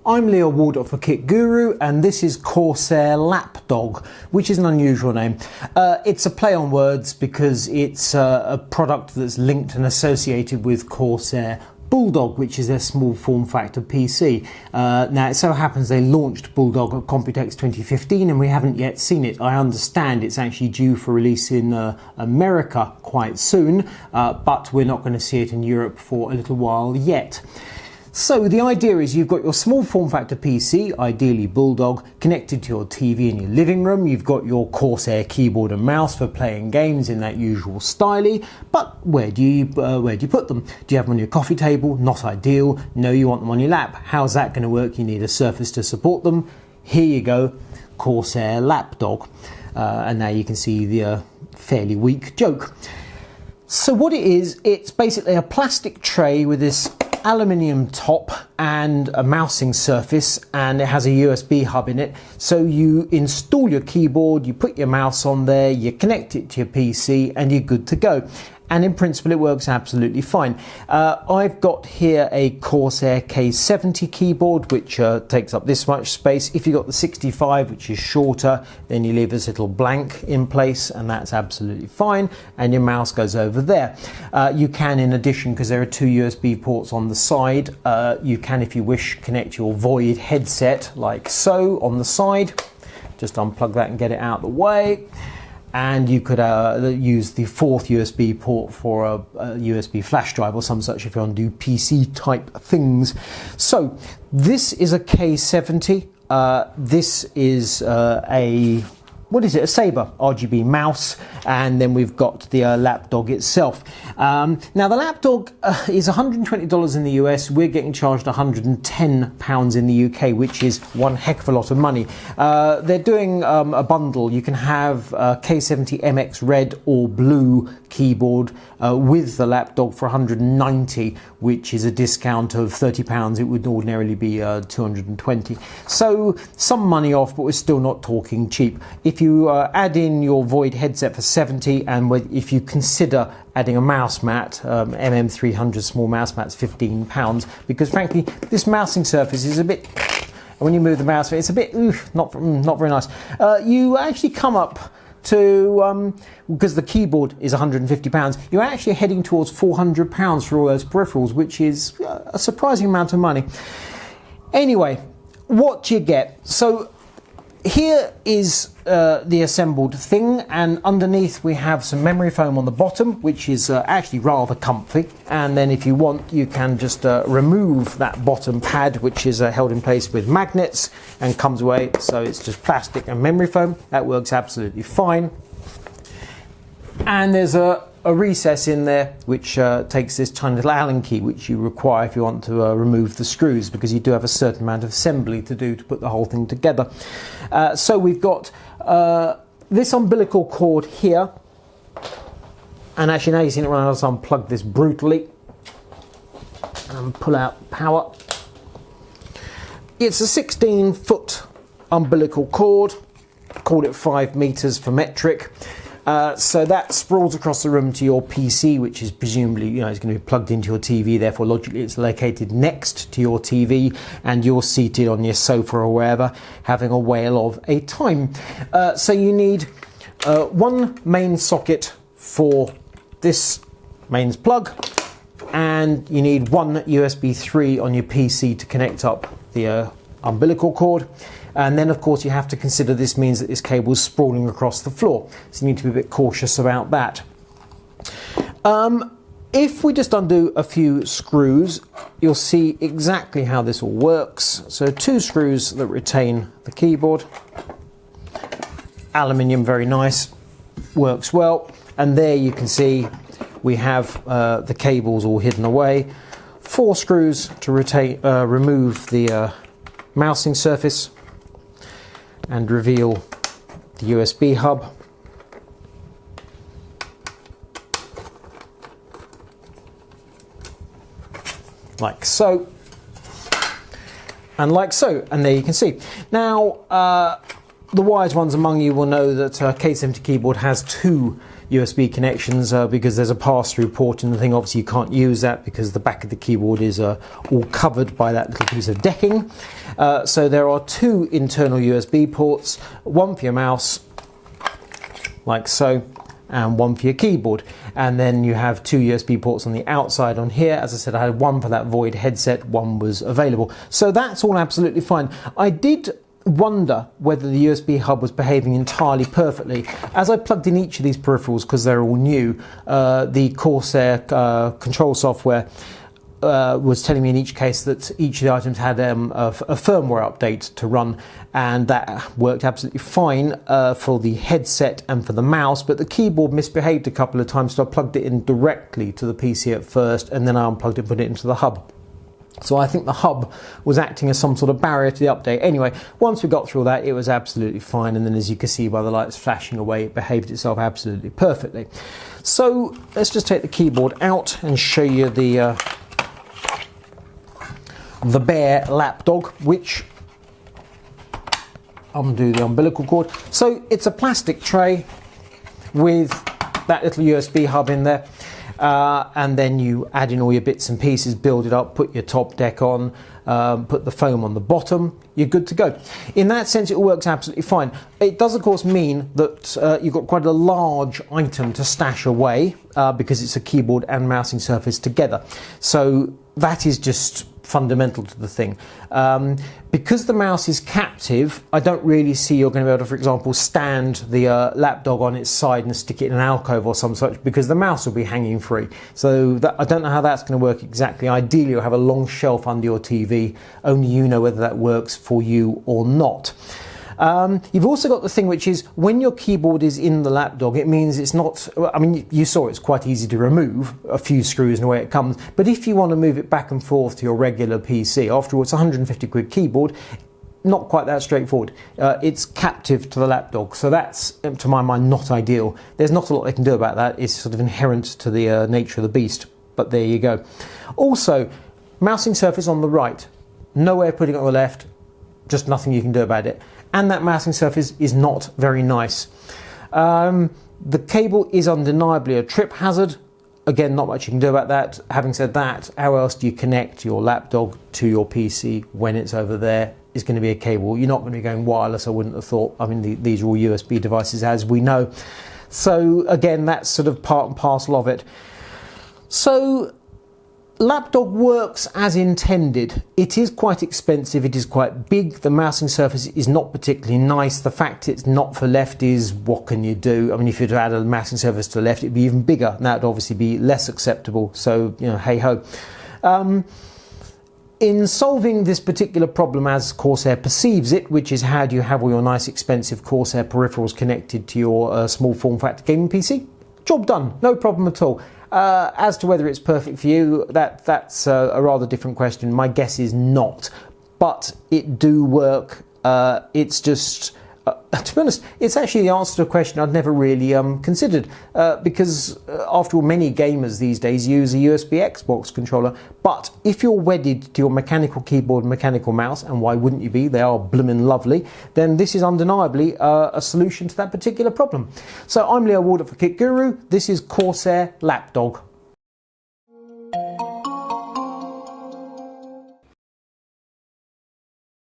I'm Leo Waldorf for Kit Guru, and this is Corsair LapDog, which is an unusual name. It's a play on words because it's a product that's linked and associated with Corsair Bulldog, which is their small form factor PC. Now it so happens they launched Bulldog at Computex 2015 and we haven't yet seen it. I understand it's actually due for release in America quite soon, but we're not going to see it in Europe for a little while yet. So the idea is you've got your small form factor PC, ideally Bulldog, connected to your TV in your living room. You've got your Corsair keyboard and mouse for playing games in that usual style. But where do you put them? Do you have them on your coffee table? Not ideal. No, you want them on your lap. How's that going to work? You need a surface to support them. Here you go, Corsair LapDog. And now you can see the fairly weak joke. So what it is, it's basically a plastic tray with this aluminium top and a mousing surface, and it has a USB hub in it. So you install your keyboard, you put your mouse on there, you connect it to your PC, and you're good to go. And in principle, it works absolutely fine. I've got here a Corsair K70 keyboard, which takes up this much space. If you've got the 65, which is shorter, then you leave this little blank in place, and that's absolutely fine. And your mouse goes over there. You can, in addition, because there are two USB ports on the side, you can, if you wish, connect your Void headset like so on the side. Just unplug that and get it out of the way. And you could use the fourth USB port for a USB flash drive or some such if you want to do PC type things. So this is a K70. This is a Sabre RGB mouse, and then we've got the LapDog itself. Now the LapDog is $120 in the US. We're getting charged £110 in the UK, which is one heck of a lot of money. They're doing a bundle. You can have K70 MX red or blue keyboard with the LapDog for $190, which is a discount of £30. It would ordinarily be $220. So some money off, but we're still not talking cheap. If you add in your Void headset for $70, and if you consider adding a mouse mat, MM300 small mouse mat's £15, because frankly this mousing surface is a bit, when you move the mouse, it's a bit not very nice. You actually come up to, because the keyboard is £150, you're actually heading towards £400 for all those peripherals, which is a surprising amount of money. Anyway, what do you get? So here is the assembled thing, and underneath we have some memory foam on the bottom, which is actually rather comfy. And then if you want, you can just remove that bottom pad, which is held in place with magnets and comes away. So it's just plastic and memory foam. That works absolutely fine. And there's a recess in there which takes this tiny little Allen key, which you require if you want to remove the screws, because you do have a certain amount of assembly to do to put the whole thing together. So we've got this umbilical cord here, and actually now you've seen it run, I'll just unplug this brutally and pull out power. It's a 16-foot umbilical cord, call it 5 meters for metric. So that sprawls across the room to your PC, which is presumably, is going to be plugged into your TV. Therefore, logically, it's located next to your TV, and you're seated on your sofa or wherever, having a whale of a time. So you need one main socket for this mains plug, and you need one USB 3 on your PC to connect up the umbilical cord. And then, of course, you have to consider this means that this cable is sprawling across the floor. So you need to be a bit cautious about that. If we just undo a few screws, you'll see exactly how this all works. So 2 screws that retain the keyboard. Aluminium, very nice, works well. And there you can see we have the cables all hidden away. 4 screws to remove the mousing surface and reveal the USB hub. Like so. And like so. And there you can see. Now, the wise ones among you will know that K70 keyboard has 2 USB connections because there's a pass-through port in the thing. Obviously you can't use that because the back of the keyboard is all covered by that little piece of decking. So there are 2 internal USB ports, one for your mouse, like so, and one for your keyboard. And then you have 2 USB ports on the outside on here. As I said, I had one for that Void headset, one was available. So that's all absolutely fine. I did wonder whether the USB hub was behaving entirely perfectly. As I plugged in each of these peripherals, because they're all new, the Corsair control software was telling me in each case that each of the items had a firmware update to run, and that worked absolutely fine for the headset and for the mouse, but the keyboard misbehaved a couple of times, so I plugged it in directly to the PC at first, and then I unplugged it and put it into the hub. So I think the hub was acting as some sort of barrier to the update. Anyway, once we got through that, it was absolutely fine, and then as you can see by the lights flashing away, it behaved itself absolutely perfectly. So let's just take the keyboard out and show you the bare lapdog, which undo the umbilical cord. So it's a plastic tray with that little USB hub in there, and then you add in all your bits and pieces, build it up, put your top deck on, put the foam on the bottom, you're good to go. In that sense, it works absolutely fine. It does of course mean that you've got quite a large item to stash away because it's a keyboard and mousing surface together. So that is just fundamental to the thing. Because the mouse is captive, I don't really see you're going to be able to, for example, stand the lapdog on its side and stick it in an alcove or some such, because the mouse will be hanging free. So I don't know how that's going to work exactly. Ideally, you'll have a long shelf under your TV. Only you know whether that works for you or not. You've also got the thing which is when your keyboard is in the lapdog, it means it's not, I mean, you saw it's quite easy to remove, a few screws and away it comes, but if you want to move it back and forth to your regular PC, after all, it's a 150 quid keyboard, not quite that straightforward. It's captive to the lapdog, so that's, to my mind, not ideal. There's not a lot they can do about that. It's sort of inherent to the nature of the beast, but there you go. Also, mousing surface on the right, no way of putting it on the left, just nothing you can do about it. And that mousing surface is not very nice. The cable is undeniably a trip hazard. Again, not much you can do about that. Having said that, how else do you connect your lapdog to your PC when it's over there? It's going to be a cable. You're not going to be going wireless, I wouldn't have thought. I mean, these are all USB devices, as we know. So again, that's sort of part and parcel of it. So lapdog works as intended. It is quite expensive, it is quite big, the mousing surface is not particularly nice. The fact it's not for lefties, what can you do? I mean, if you were to add a mousing surface to the left, it'd be even bigger, and that would obviously be less acceptable, so, you know, hey-ho. In solving this particular problem as Corsair perceives it, which is how do you have all your nice expensive Corsair peripherals connected to your small form factor gaming PC? Job done, no problem at all. As to whether it's perfect for you, that's a rather different question. My guess is not, but it do work. It's just, to be honest, it's actually the answer to a question I'd never really considered, because after all, many gamers these days use a USB Xbox controller, but if you're wedded to your mechanical keyboard and mechanical mouse, and why wouldn't you be, they are bloomin' lovely, then this is undeniably a solution to that particular problem. So I'm Leo Warder for Kit Guru, this is Corsair LapDog.